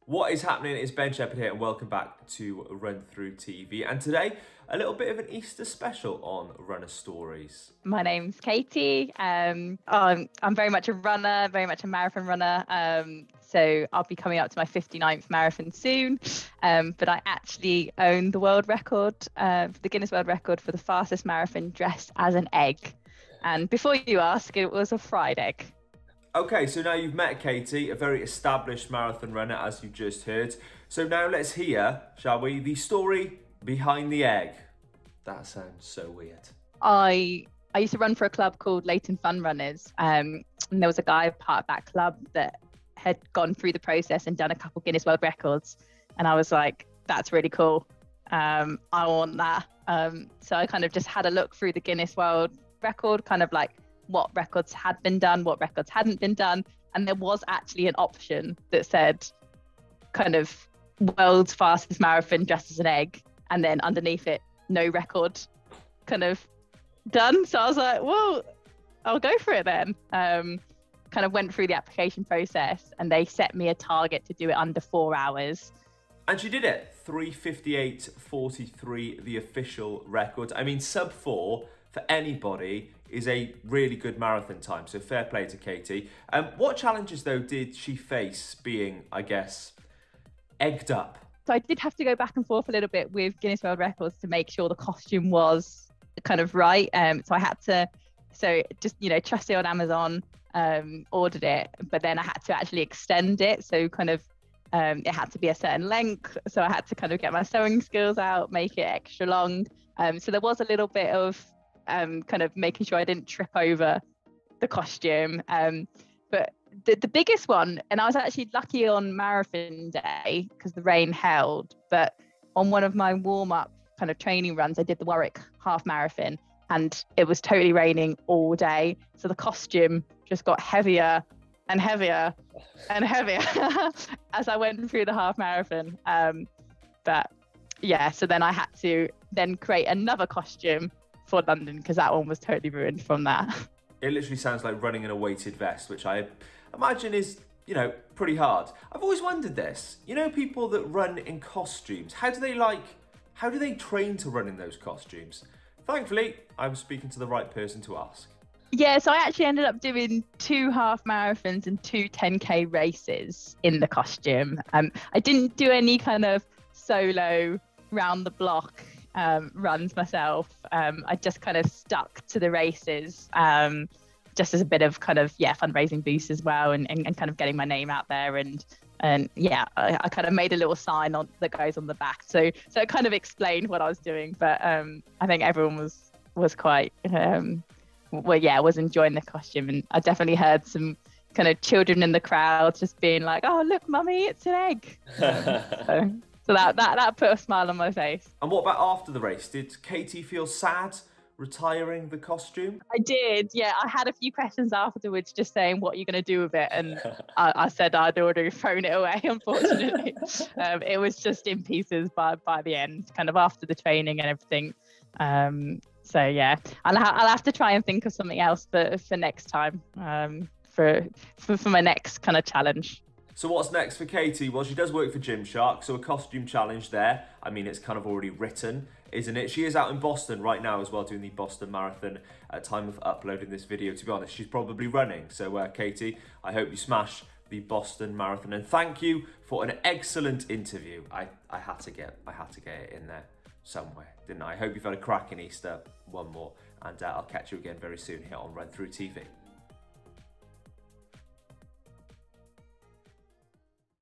What is happening? It's Ben Sheppard here and welcome back to Run Through TV. And today, a little bit of an Easter special on Runner Stories. My name's Katy. I'm very much a runner, very much a marathon runner. So I'll be coming up to my 59th marathon soon. But I actually own the world record, the Guinness World Record for the fastest marathon dressed as an egg. And before you ask, it was a fried egg. Okay, so now you've met Katy, a very established marathon runner, as you just heard. So now let's hear, shall we, the story behind the egg. That sounds so weird. I used to run for a club called Leighton Fun Runners, and there was a guy part of that club that had gone through the process and done a couple Guinness World Records, and I was like, that's really cool. I want that. So I kind of just had a look through the Guinness World Record, kind of like what records had been done, what records hadn't been done, and there was actually an option that said kind of world's fastest marathon dressed as an egg, and then underneath it, no record kind of done. So I was like, well, I'll go for it then. Kind of went through the application process and they set me a target to do it under 4 hours. And she did it, 3:58.43, the official record. I mean, sub 4 for anybody is a really good marathon time, so fair play to Katy. What challenges, though, did she face being, I guess, egged up? So I did have to go back and forth a little bit with Guinness World Records to make sure the costume was kind of right. So I had to, just, trust it on Amazon, ordered it, but then I had to actually extend it. So kind of, it had to be a certain length. So I had to kind of get my sewing skills out, make it extra long. So there was a little bit of kind of making sure I didn't trip over the costume. But the biggest one, and I was actually lucky on marathon day because the rain held, but on one of my warm-up kind of training runs, I did the Warwick half marathon and it was totally raining all day. So the costume just got heavier and heavier and heavier as I went through the half marathon. But yeah, so then I had to then create another costume for London because that one was totally ruined from that. It literally sounds like running in a weighted vest, which I imagine is, pretty hard. I've always wondered this. People that run in costumes, how do they train to run in those costumes? Thankfully, I'm speaking to the right person to ask. Yeah, so I actually ended up doing 2 half marathons and 2 10K races in the costume. I didn't do any kind of solo round the block runs myself. I just kind of stuck to the races just as a bit of kind of fundraising boost as well, and kind of getting my name out there, and I kind of made a little sign on that goes on the back, so it kind of explained what I was doing. But I think everyone was quite was enjoying the costume, and I definitely heard some kind of children in the crowd just being like, "Oh, look, mummy, it's an egg." So that put a smile on my face. And what about after the race? Did Katy feel sad retiring the costume? I did, yeah. I had a few questions afterwards just saying, what are you going to do with it? And I said I'd already thrown it away, unfortunately. It was just in pieces by the end, kind of after the training and everything. So yeah, I'll have to try and think of something else for next time, for my next kind of challenge. So what's next for Katy? Well, she does work for Gymshark, so a costume challenge there. I mean, it's kind of already written, isn't it? She is out in Boston right now as well, doing the Boston Marathon at time of uploading this video. To be honest, she's probably running. So Katy, I hope you smash the Boston Marathon, and thank you for an excellent interview. I had to get it in there somewhere, didn't I? I hope you've had a cracking Easter. One more, and I'll catch you again very soon here on Run Through TV.